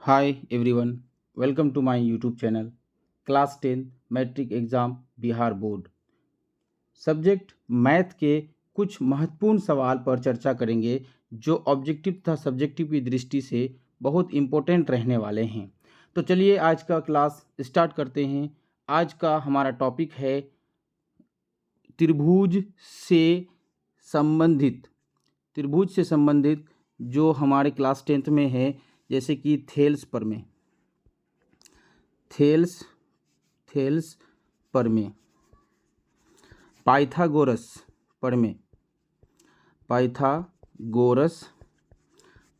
Hi everyone, welcome to my YouTube channel Class 10 matric exam Bihar board. Subject math के कुछ महत्वपूर्ण सवाल पर चर्चा करेंगे जो ऑब्जेक्टिव तथा सब्जेक्टिव की दृष्टि से बहुत इम्पोर्टेंट रहने वाले हैं। तो चलिए आज का क्लास स्टार्ट करते हैं। आज का हमारा टॉपिक है त्रिभुज से संबंधित त्रिभुज से संबंधित जो हमारे क्लास 10th में है, जैसे कि थेल्स प्रमेय, थेल्स प्रमेय, पाइथागोरस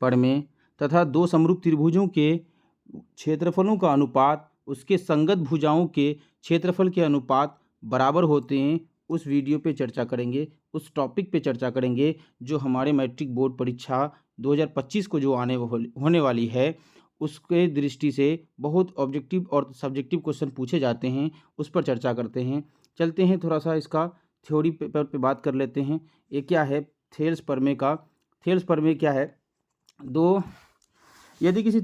प्रमेय, तथा दो समरूप त्रिभुजों के क्षेत्रफलों का अनुपात उसके संगत भुजाओं के क्षेत्रफल के अनुपात बराबर होते हैं। उस वीडियो पे चर्चा करेंगे, उस टॉपिक पे चर्चा करेंगे जो हमारे मैट्रिक बोर्ड परीक्षा 2025 को जो होने वाली है, उसके दृष्टि से बहुत ऑब्जेक्टिव और सब्जेक्टिव क्वेश्चन पूछे जाते हैं, उस पर चर्चा करते हैं। चलते हैं थोड़ा सा इसका थ्योरी पेपर पे बात कर लेते हैं। ये क्या है थेल्स प्रमेय का? थेल्स प्रमेय क्या है? यदि किसी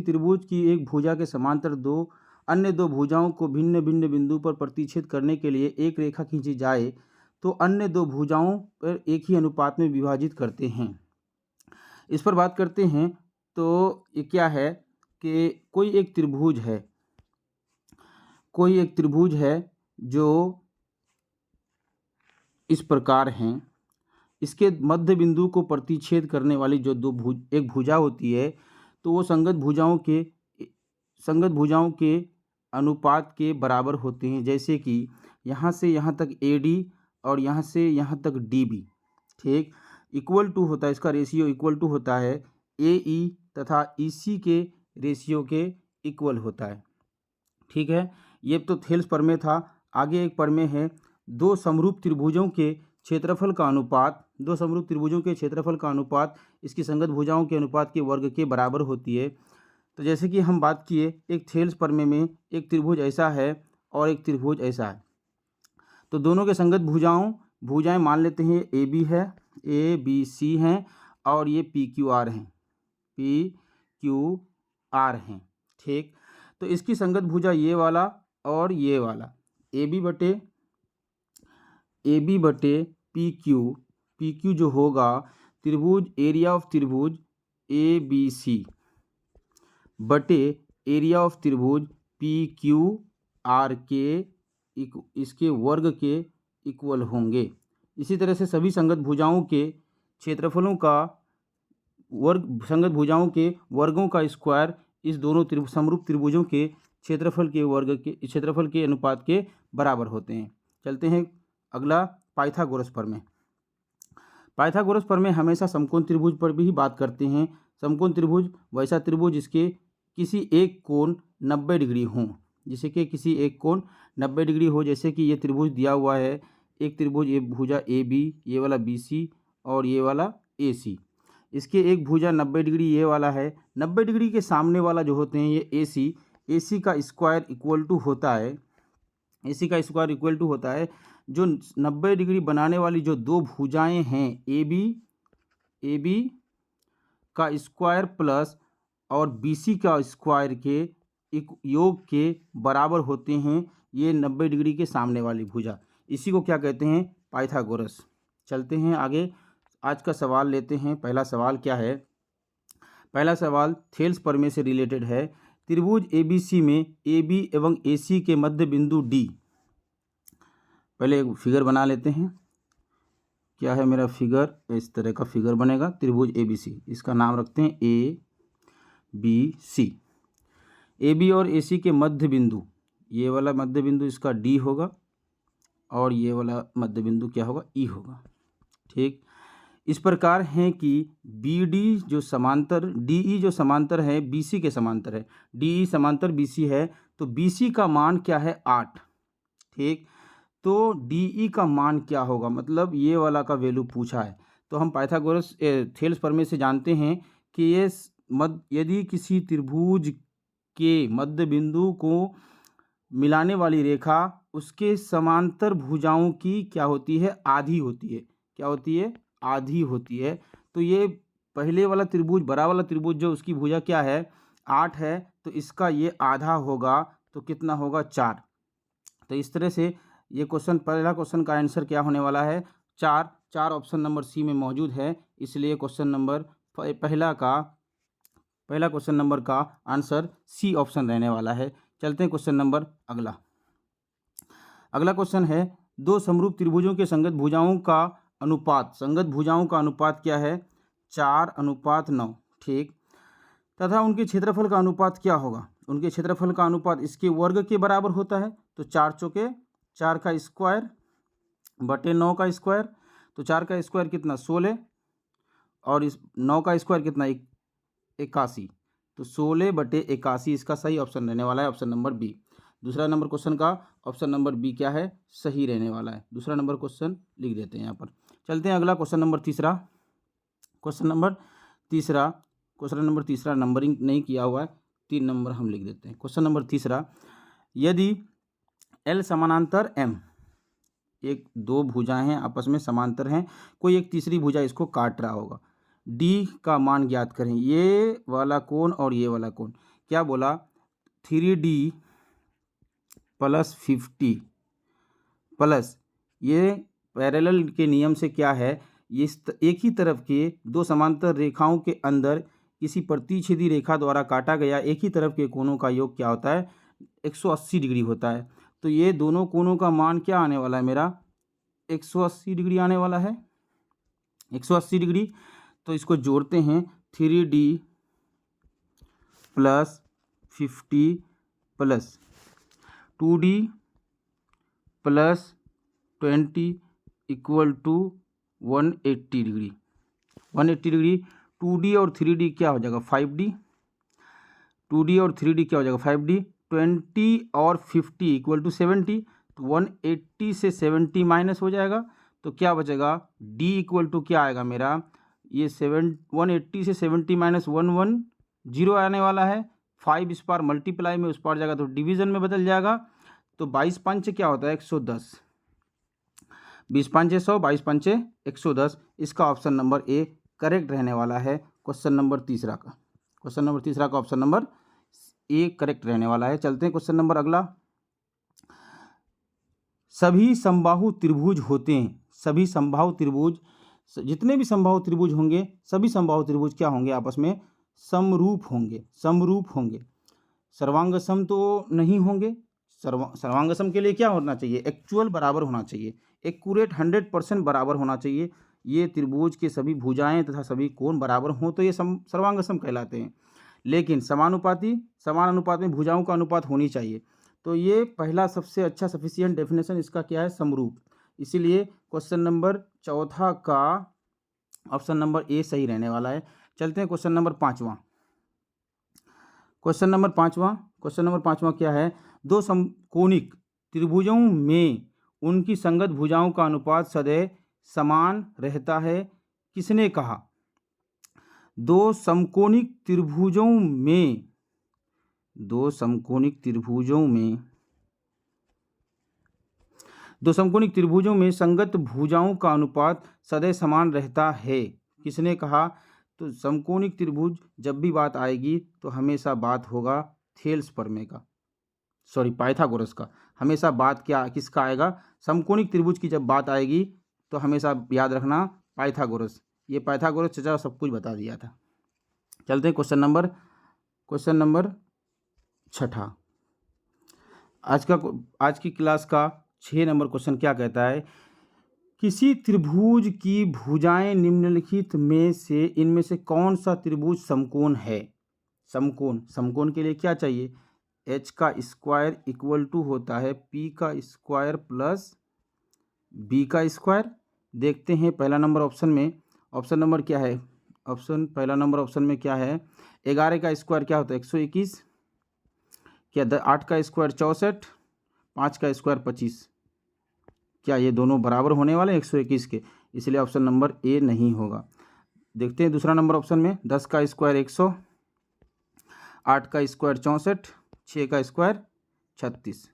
त्रिभुज की एक भुजा के समांतर दो अन्य दो भुजाओं को भिन्न भिन्न बिंदु पर प्रतिच्छेद करने के लिए एक रेखा खींची जाए तो अन्य दो भुजाओं पर एक ही अनुपात में विभाजित करते हैं। इस पर बात करते हैं। तो ये क्या है कि कोई एक त्रिभुज है जो इस प्रकार हैं। इसके मध्य बिंदु को प्रतिच्छेद करने वाली जो एक भुजा होती है, तो वो संगत भुजाओं के अनुपात के बराबर होते हैं। जैसे कि यहाँ से यहाँ तक AD और यहाँ से यहाँ तक DB, ठीक, इक्वल टू होता है, इसका रेशियो इक्वल टू होता है AE तथा EC के रेशियो के इक्वल होता है। ठीक है, ये तो थेल्स प्रमेय था। आगे एक प्रमेय है दो समरूप त्रिभुजों के क्षेत्रफल का अनुपात इसकी संगत भुजाओं के अनुपात के वर्ग के बराबर होती है। तो जैसे कि हम बात किए, एक थेल्स प्रमेय में एक त्रिभुज ऐसा है और एक त्रिभुज ऐसा है, तो दोनों के संगत भुजाएं मान लेते हैं AB है, ABC हैं और ये PQR हैं। ठीक, तो इसकी संगत भुजा ये वाला और ये वाला AB बटे PQ जो होगा एरिया ऑफ त्रिभुज ABC बटे एरिया ऑफ त्रिभुज PQR के इसके वर्ग के इक्वल होंगे। इसी तरह से सभी संगत भुजाओं के वर्गों का स्क्वायर इस दोनों समरूप त्रिभुजों के क्षेत्रफल के अनुपात के बराबर होते हैं। चलते हैं अगला, पाइथागोरस प्रमेय हमेशा समकोण त्रिभुज पर भी बात करते हैं। समकोण त्रिभुज वैसा त्रिभुज जिसके किसी एक कोण 90 डिग्री हो, जैसे कि ये त्रिभुज दिया हुआ है, एक त्रिभुज ये भुजा AB, ये वाला BC और ये वाला AC। इसके एक भुजा 90 डिग्री ये वाला है, 90 डिग्री के सामने वाला जो होते हैं ये AC का स्क्वायर इक्वल टू होता है जो 90 डिग्री बनाने वाली जो दो भुजाएं हैं AB का स्क्वायर प्लस और BC का स्क्वायर के योग के बराबर होते हैं ये 90 डिग्री के सामने वाली भुजा। इसी को क्या कहते हैं? पाइथागोरस। चलते हैं आगे, आज का सवाल लेते हैं। पहला सवाल क्या है? पहला सवाल थेल्स प्रमेय से रिलेटेड है। त्रिभुज ABC में AB एवं AC के मध्य बिंदु D, पहले एक फिगर बना लेते हैं। क्या है मेरा फिगर? इस तरह का फिगर बनेगा त्रिभुज ABC, इसका नाम रखते हैं ABC। AB और AC के मध्य बिंदु, ये वाला मध्य बिंदु इसका D होगा और ये वाला मध्य बिंदु क्या होगा? E होगा। ठीक, इस प्रकार है कि DE जो समांतर है BC के समांतर है, DE समांतर BC है, तो BC का मान क्या है? 8। ठीक, तो DE का मान क्या होगा? मतलब ये वाला का वैल्यू पूछा है। तो हम पाइथागोरस थेल्स प्रमेय से जानते हैं कि ये यदि किसी त्रिभुज के मध्य बिंदु को मिलाने वाली रेखा उसके समांतर भुजाओं की क्या होती है? आधी होती है। क्या होती है? आधी होती है। तो ये पहले वाला त्रिभुज, बड़ा वाला त्रिभुज जो उसकी भुजा क्या है 8 है, तो इसका ये आधा होगा तो कितना होगा 4। तो इस तरह से ये क्वेश्चन, पहला क्वेश्चन का आंसर क्या होने वाला है 4। 4 ऑप्शन नंबर सी में मौजूद है, इसलिए क्वेश्चन नंबर पहला क्वेश्चन नंबर का आंसर सी ऑप्शन रहने वाला है। चलते हैं क्वेश्चन नंबर अगला। अगला क्वेश्चन है दो समरूप त्रिभुजों के संगत भुजाओं का अनुपात, संगत भुजाओं का अनुपात क्या है 4:9, ठीक, तथा उनके क्षेत्रफल का अनुपात क्या होगा। उनके क्षेत्रफल का अनुपात इसके वर्ग के बराबर होता है, तो 4 चौके 4 का स्क्वायर बटे 9 का स्क्वायर, तो 4 का स्क्वायर कितना 16 और इस 9 का स्क्वायर कितना 81, तो 16 बटे 81 इसका सही ऑप्शन रहने वाला है, ऑप्शन नंबर बी। दूसरा नंबर क्वेश्चन का ऑप्शन नंबर बी क्या है सही रहने वाला है। दूसरा नंबर क्वेश्चन लिख देते हैं यहाँ पर। चलते हैं अगला क्वेश्चन नंबर तीसरा। क्वेश्चन नंबर तीसरा नंबरिंग नहीं किया हुआ है, 3 नंबर हम लिख देते हैं। क्वेश्चन नंबर तीसरा, यदि L समानांतर M, एक दो भुजाएं हैं आपस में समांतर हैं, कोई एक तीसरी भुजा इसको काट रहा होगा, D का मान ज्ञात करें। ये वाला कोण और ये वाला कोण क्या बोला 3D + 50 प्लस ये पैरेलल के नियम से क्या है, ये एक ही तरफ के दो समांतर रेखाओं के अंदर किसी प्रतिच्छेदी रेखा द्वारा काटा गया एक ही तरफ के कोणों का योग क्या होता है 180 डिग्री होता है। तो ये दोनों कोणों का मान क्या आने वाला है मेरा 180 डिग्री आने वाला है, 180 डिग्री। तो इसको जोड़ते हैं 3D + 50 plus 2D + 20 = 180 degree. 180 degree 2D और 3D क्या हो जाएगा 5D, 2D और 3D क्या हो जाएगा 5D, 20 और 50 = 70, तो 180 से 70 माइनस हो जाएगा, तो क्या बचेगा D = क्या आएगा मेरा ये 180 से 70 माइनस 110 आने वाला है। 5 इस पार मल्टीप्लाई में उस पार जाएगा तो डिवीज़न में बदल जाएगा, तो 22 पंच क्या होता है 110, 20 पंचे 100, 22 पंचे 110। इसका ऑप्शन नंबर ए करेक्ट रहने वाला है क्वेश्चन नंबर तीसरा का। क्वेश्चन नंबर तीसरा का ऑप्शन नंबर ए करेक्ट रहने वाला है। चलते हैं क्वेश्चन नंबर अगला। सभी समबाहु त्रिभुज होते हैं, सभी समबाहु त्रिभुज, जितने भी समबाहु त्रिभुज होंगे सभी समबाहु त्रिभुज क्या होंगे आपस में समरूप होंगे, समरूप होंगे। सर्वांगसम तो नहीं होंगे, सर्वांगसम के लिए क्या होना चाहिए एक्चुअल बराबर होना चाहिए, एक्यूरेट 100% बराबर होना चाहिए। ये त्रिभुज के सभी भुजाएं तथा सभी कोण बराबर हों तो ये सर्वांगसम कहलाते हैं। लेकिन समानुपाती, समान अनुपात में भुजाओं का अनुपात होनी चाहिए, तो ये पहला सबसे अच्छा सफिशिएंट डेफिनेशन इसका क्या है समरूप। इसीलिए क्वेश्चन नंबर चौथा का ऑप्शन नंबर ए सही रहने वाला है। चलते हैं क्वेश्चन नंबर पाँचवा। क्वेश्चन नंबर पाँचवा क्या है, दो समकोणिक त्रिभुजों में उनकी संगत भुजाओं का अनुपात सदैव समान रहता है, किसने कहा। दो समकोणिक त्रिभुजों में संगत भुजाओं का अनुपात सदैव समान रहता है, किसने कहा। तो समकोणिक त्रिभुज जब भी बात आएगी तो हमेशा बात होगा थेल्स प्रमेय का, सॉरी पाइथागोरस का। हमेशा बात क्या किसका आएगा, समकोणिक त्रिभुज की जब बात आएगी तो हमेशा याद रखना पाइथागोरस। ये पाइथागोरस चचा सब कुछ बता दिया था। चलते हैं क्वेश्चन नंबर छठा। आज की क्लास का 6 नंबर क्वेश्चन क्या कहता है, किसी त्रिभुज की भुजाएं निम्नलिखित में से इनमें से कौन सा त्रिभुज समकोण है। समकोण के लिए क्या चाहिए h का स्क्वायर = होता है p का स्क्वायर प्लस b का स्क्वायर। देखते हैं पहला नंबर ऑप्शन में, ऑप्शन नंबर क्या है, पहला नंबर ऑप्शन में क्या है 11 का स्क्वायर क्या होता है 121, क्या 8 का स्क्वायर 64, 5 का स्क्वायर 25, क्या ये दोनों बराबर होने वाले 121 के, इसलिए ऑप्शन नंबर ए नहीं होगा। देखते हैं दूसरा नंबर ऑप्शन में 10 का स्क्वायर 100, 8 का स्क्वायर 64, 6 का स्क्वायर 36,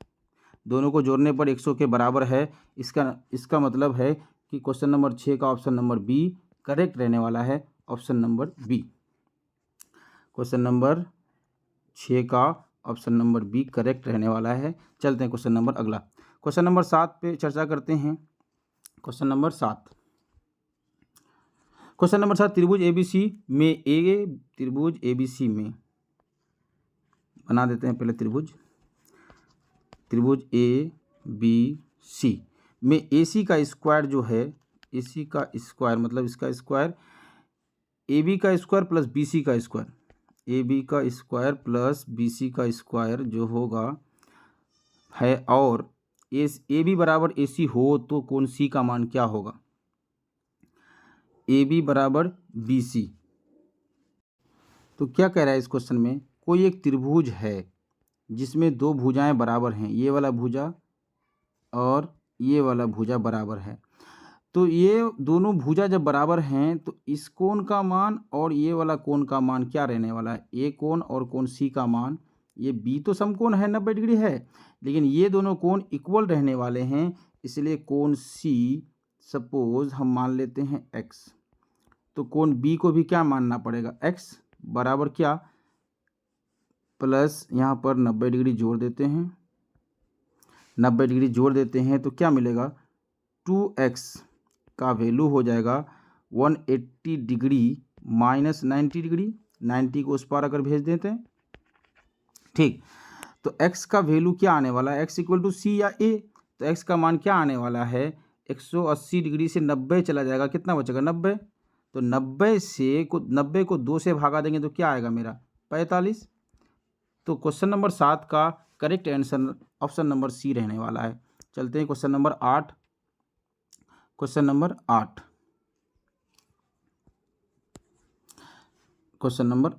दोनों को जोड़ने पर 100 के बराबर है। इसका मतलब है कि क्वेश्चन नंबर 6 का ऑप्शन नंबर बी करेक्ट रहने वाला है, option number B. Question number 6 का ऑप्शन नंबर बी करेक्ट रहने वाला है। चलते हैं क्वेश्चन नंबर अगला, क्वेश्चन नंबर 7 पे चर्चा करते हैं। क्वेश्चन नंबर 7, क्वेश्चन नंबर 7, त्रिभुज एबीसी में त्रिभुज एबीसी में बना देते हैं पहले त्रिभुज ए बी सी में AC का स्क्वायर जो है, AC का स्क्वायर मतलब इसका स्क्वायर AB का स्क्वायर प्लस BC का स्क्वायर, AB का स्क्वायर प्लस BC का स्क्वायर जो होगा है, और AB बराबर AC हो तो कोण C का मान क्या होगा? AB बराबर BC। तो क्या कह रहा है इस क्वेश्चन में, कोई एक त्रिभुज है जिसमें दो भुजाएं बराबर हैं, ये वाला भुजा और ये वाला भुजा बराबर है। तो ये दोनों भुजा जब बराबर हैं तो इस कोण का मान और ये वाला कोण का मान क्या रहने वाला है? ए कोण और कोण सी का मान, ये बी तो समकोण है 90 डिग्री है, लेकिन ये दोनों कोण इक्वल रहने वाले हैं, इसलिए कोण सी सपोज हम मान लेते हैं एक्स, तो कोण बी को भी क्या मानना पड़ेगा? एक्स बराबर क्या, प्लस यहाँ पर 90 डिग्री जोड़ देते हैं, 90 डिग्री जोड़ देते हैं तो क्या मिलेगा? 2x का वैल्यू हो जाएगा 180 डिग्री माइनस 90 डिग्री, 90 को उस पार अगर भेज देते हैं, ठीक, तो x का वैल्यू क्या आने वाला है? x इक्वल टू सी या a, तो x का मान क्या आने वाला है? 180 डिग्री से 90 चला जाएगा, कितना बचेगा? 90। तो 90 को 2 से भागा देंगे तो क्या आएगा मेरा? 45। तो क्वेश्चन नंबर 7 का correct answer option number C रहने वाला है। चलते हैं question number 8। Question number 8, question number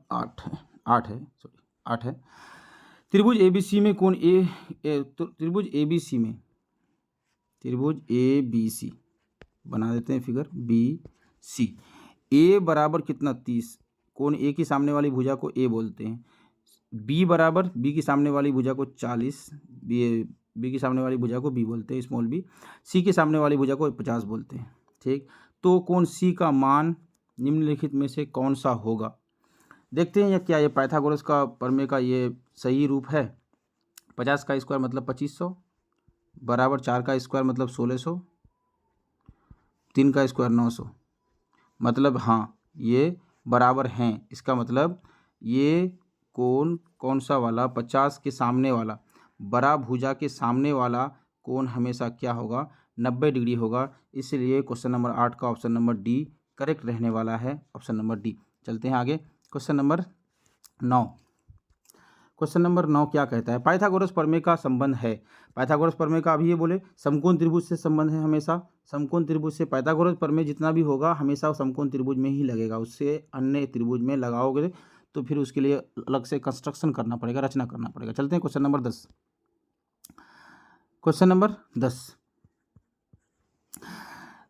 8 है। त्रिभुज एबीसी में कोण त्रिभुज एबीसी बना देते हैं फिगर BC। ए बराबर कितना? 30, कोण ए की सामने वाली भुजा को ए बोलते हैं। बी बराबर बी की सामने वाली भुजा को 40, बी की सामने वाली भुजा को बी बोलते हैं स्मॉल बी, सी के सामने वाली भुजा को 50 बोलते हैं, ठीक। तो कोण सी का मान निम्नलिखित में से कौन सा होगा? देखते हैं क्या ये पाइथागोरस का प्रमेय का ये सही रूप है। 50 का स्क्वायर मतलब 2500 बराबर 4 का स्क्वायर मतलब 1600, 3 का स्क्वायर 900, मतलब हाँ ये बराबर हैं। इसका मतलब ये कोण कौन सा वाला, 50 के सामने वाला, बड़ा भुजा के सामने वाला कोण हमेशा क्या होगा? 90 डिग्री होगा। इसलिए क्वेश्चन नंबर 8 का ऑप्शन नंबर डी करेक्ट रहने वाला है, ऑप्शन नंबर डी। चलते हैं आगे, क्वेश्चन नंबर 9। क्वेश्चन नंबर 9 क्या कहता है? पाइथागोरस प्रमेय का संबंध है। पाइथागोरस प्रमेय का अभी ये बोले समकोण त्रिभुज से संबंध है, हमेशा समकोण त्रिभुज से। पाइथागोरस प्रमेय जितना भी होगा हमेशा समकोण त्रिभुज में ही लगेगा, उससे अन्य त्रिभुज में लगाओगे तो फिर उसके लिए अलग से कंस्ट्रक्शन करना पड़ेगा, रचना करना पड़ेगा। चलते हैं क्वेश्चन नंबर 10। क्वेश्चन नंबर 10,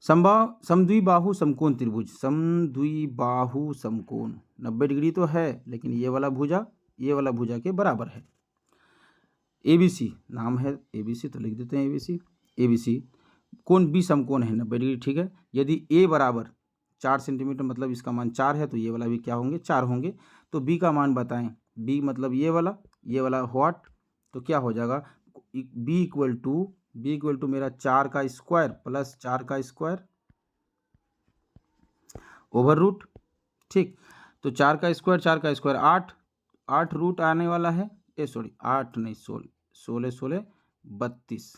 समद्विबाहु समकोण त्रिभुज, समद्विबाहु समकोण 90 डिग्री तो है, लेकिन ये वाला भुजा के बराबर है। ABC नाम है, ABC तो लिख देते हैं ABC कोण B समकोण है 90 डिग्री, ठीक है। यदि A बराबर 4 सेंटीमीटर मतलब इसका मान 4 है, तो ये वाला भी क्या होंगे? 4 होंगे। तो B का मान बताएं, B मतलब ये वाला व्हाट, तो क्या हो जाएगा? B इक्वल टू मेरा 4 का स्क्वायर प्लस 4 का स्क्वायर ओवर रूट, ठीक। तो 4 का स्क्वायर 8 रूट आने वाला है, 8 नहीं 16 32,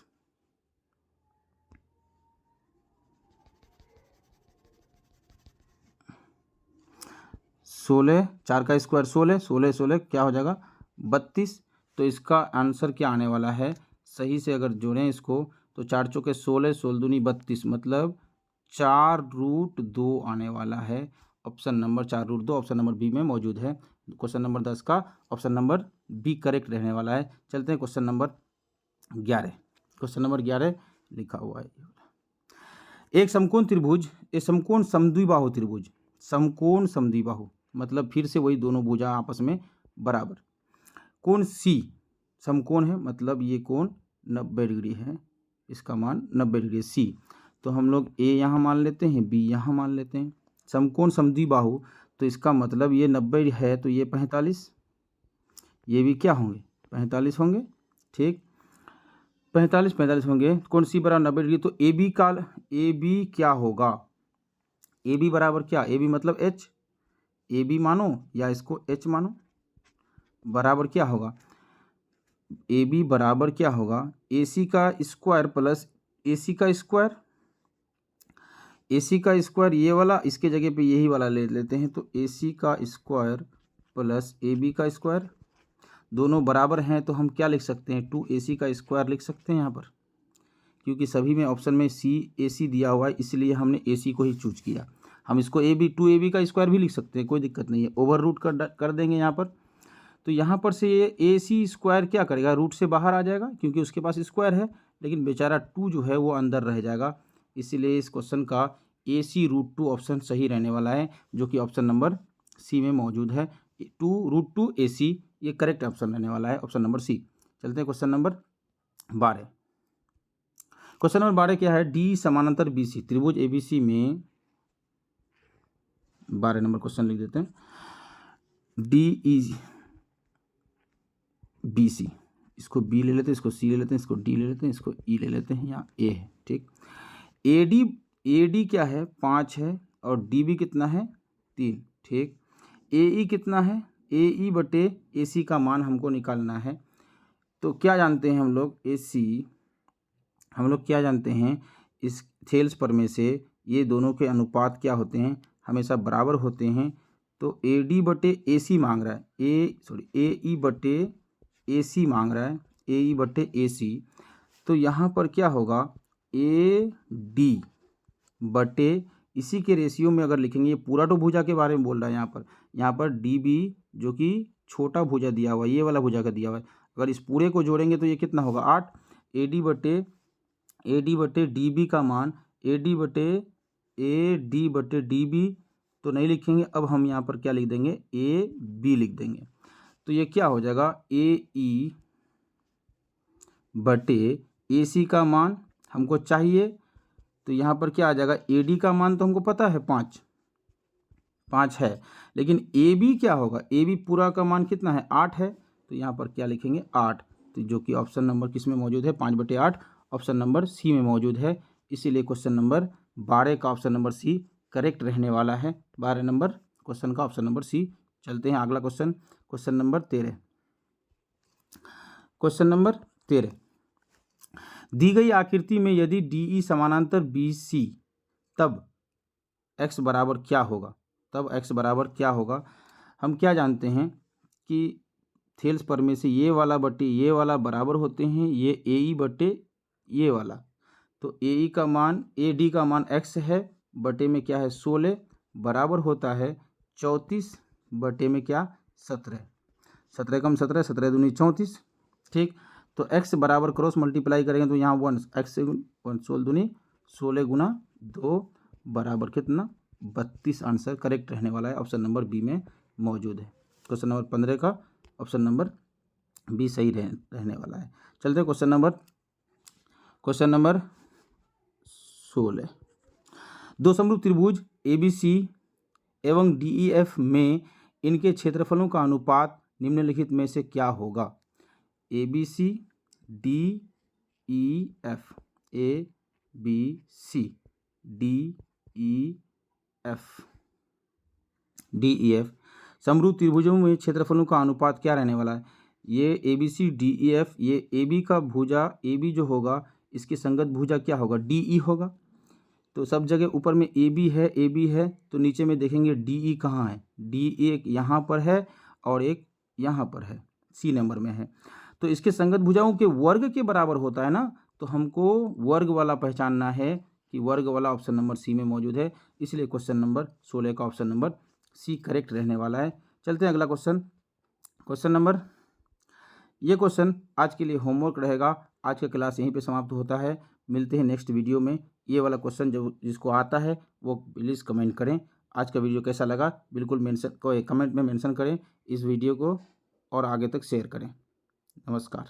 16, 4 का स्क्वायर 16 क्या हो जाएगा? 32। तो इसका आंसर क्या आने वाला है? सही से अगर जोड़ें इसको तो 4 चौके 16, 16 दूनी 32, मतलब 4 रूट 2 आने वाला है। Option number 4 root 2 option number B में मौजूद है। क्वेश्चन नंबर 10 का ऑप्शन नंबर बी करेक्ट रहने वाला है। चलते हैं क्वेश्चन नंबर 11। क्वेश्चन नंबर 11 लिखा हुआ है, एक समकोण त्रिभुज, एक समकोण समद्विबाहु त्रिभुज, समकोण समद्विबाहु मतलब फिर से वही दोनों भुजा आपस में बराबर। कोण सी समकोण है, मतलब ये कोण 90 डिग्री है, इसका मान 90 डिग्री सी। तो हम लोग ए यहाँ मान लेते हैं, बी यहाँ मान लेते हैं। समकोण समद्विबाहु, तो इसका मतलब ये 90 है तो ये 45, ये भी क्या होंगे 45 होंगे। ठीक, 45 होंगे। कोण सी बराबर 90 डिग्री, तो ए बी क्या होगा, ए बी बराबर क्या, ए बी मतलब एच, ए बी मानो या इसको एच मानो, बराबर क्या होगा, ए बी बराबर क्या होगा, ए सी का स्क्वायर प्लस ए सी का स्क्वायर, ए सी का स्क्वायर ये वाला, इसके जगह पे यही वाला ले लेते हैं, तो ए सी का स्क्वायर प्लस ए बी का स्क्वायर, दोनों बराबर हैं तो हम क्या लिख सकते हैं, 2ac का स्क्वायर लिख सकते हैं यहाँ पर, क्योंकि सभी में ऑप्शन में ac दिया हुआ है, इसलिए हमने ac को ही चूज किया। हम इसको 2ab का स्क्वायर भी लिख सकते हैं, कोई दिक्कत नहीं है, ओवर रूट कर देंगे यहाँ पर। तो यहाँ पर से ये ac स्क्वायर क्या करेगा, रूट से बाहर आ जाएगा क्योंकि उसके पास स्क्वायर है, लेकिन बेचारा 2 जो है वो अंदर रह जाएगा, इसीलिए इस क्वेश्चन का AC√2 ऑप्शन सही रहने वाला है, जो कि ऑप्शन नंबर सी में मौजूद है। 2√2 AC ये करेक्ट ऑप्शन रहने वाला है, ऑप्शन नंबर सी। चलते हैं क्वेश्चन नंबर 12। क्वेश्चन नंबर 12 क्या है, डी समानांतर BC त्रिभुज ABC में, 12 नंबर क्वेश्चन लिख देते हैं, DEBC, इसको B ले लेते हैं, इसको C ले लेते हैं, इसको D ले लेते हैं, इसको E ले लेते हैं, यहाँ A है। ठीक, AD क्या है 5 है और DB कितना है 3। ठीक, AE कितना है, AE बटे AC का मान हमको निकालना है। तो क्या जानते हैं हम लोग, AC हम लोग क्या जानते हैं, इस थेल्स प्रमेय से ये दोनों के अनुपात क्या होते हैं, हमेशा बराबर होते हैं। तो AD बटे AC मांग रहा है, AE बटे AC मांग रहा है, AE बटे AC, तो यहाँ पर क्या होगा, AD बटे, इसी के रेशियो में अगर लिखेंगे, ये पूरा तो भुजा के बारे में बोल रहा है यहाँ पर DB जो कि छोटा भुजा दिया हुआ है, ये वाला भुजा का दिया हुआ है, अगर इस पूरे को जोड़ेंगे तो ये कितना होगा 8। AD बटे DB का मान, AD बटे DB तो नहीं लिखेंगे, अब हम यहाँ पर क्या लिख देंगे, AB लिख देंगे। तो ये क्या हो जाएगा, AE बटे AC का मान हमको चाहिए, तो यहाँ पर क्या आ जाएगा, AD का मान तो हमको पता है 5 है, लेकिन AB क्या होगा, AB पूरा का मान कितना है 8 है, तो यहाँ पर क्या लिखेंगे 8, तो जो कि ऑप्शन नंबर किस में मौजूद है, 5/8 ऑप्शन नंबर सी में मौजूद है। इसीलिए क्वेश्चन नंबर 12 का ऑप्शन नंबर सी करेक्ट रहने वाला है, 12 नंबर क्वेश्चन का ऑप्शन नंबर सी। चलते हैं अगला question, question number 13। Question number 13, दी गई आकृति में यदि DE समानांतर BC तब x बराबर क्या होगा, हम क्या जानते हैं कि थेल्स प्रमेय से ये वाला बटे ये वाला बराबर होते हैं, ये AE बटे ये वाला, तो AE का मान, AD का मान x है, बटे में क्या है 16, बराबर होता है 34 बटे में क्या 17, 17 कम 17, 17 दूनी 34। ठीक, तो x बराबर क्रॉस मल्टीप्लाई करेंगे तो यहाँ 1, x 1 16 दूनी 16 गुना 2 बराबर कितना 32, आंसर करेक्ट रहने वाला है, ऑप्शन नंबर बी में मौजूद है। क्वेश्चन नंबर 15 का ऑप्शन नंबर बी सही रहने वाला है। चलते हैं क्वेश्चन नंबर 16। दो समरूप त्रिभुज ABC एवं DEF में इनके क्षेत्रफलों का अनुपात निम्नलिखित में से क्या होगा, ABC DEF, ABC DEF समरूप त्रिभुजों में क्षेत्रफलों का अनुपात क्या रहने वाला है, ये ABC DEF, ये AB का भुजा AB जो होगा इसकी संगत भुजा क्या होगा DE होगा, तो सब जगह ऊपर में AB है तो नीचे में देखेंगे DE कहाँ है, DE एक यहाँ पर है और एक यहाँ पर है, C नंबर में है, तो इसके संगत भुजाओं के वर्ग के बराबर होता है ना, तो हमको वर्ग वाला पहचानना है कि वर्ग वाला ऑप्शन नंबर सी में मौजूद है, इसलिए क्वेश्चन नंबर 16 का ऑप्शन नंबर सी करेक्ट रहने वाला है। चलते हैं अगला क्वेश्चन नंबर, ये क्वेश्चन आज के लिए होमवर्क रहेगा। आज का क्लास यहीं पे समाप्त होता है, मिलते हैं नेक्स्ट वीडियो में। ये वाला क्वेश्चन जो जिसको आता है वो प्लीज़ कमेंट करें। आज का वीडियो कैसा लगा बिल्कुल कमेंट में मेंशन करें इस वीडियो को और आगे तक शेयर करें। नमस्कार।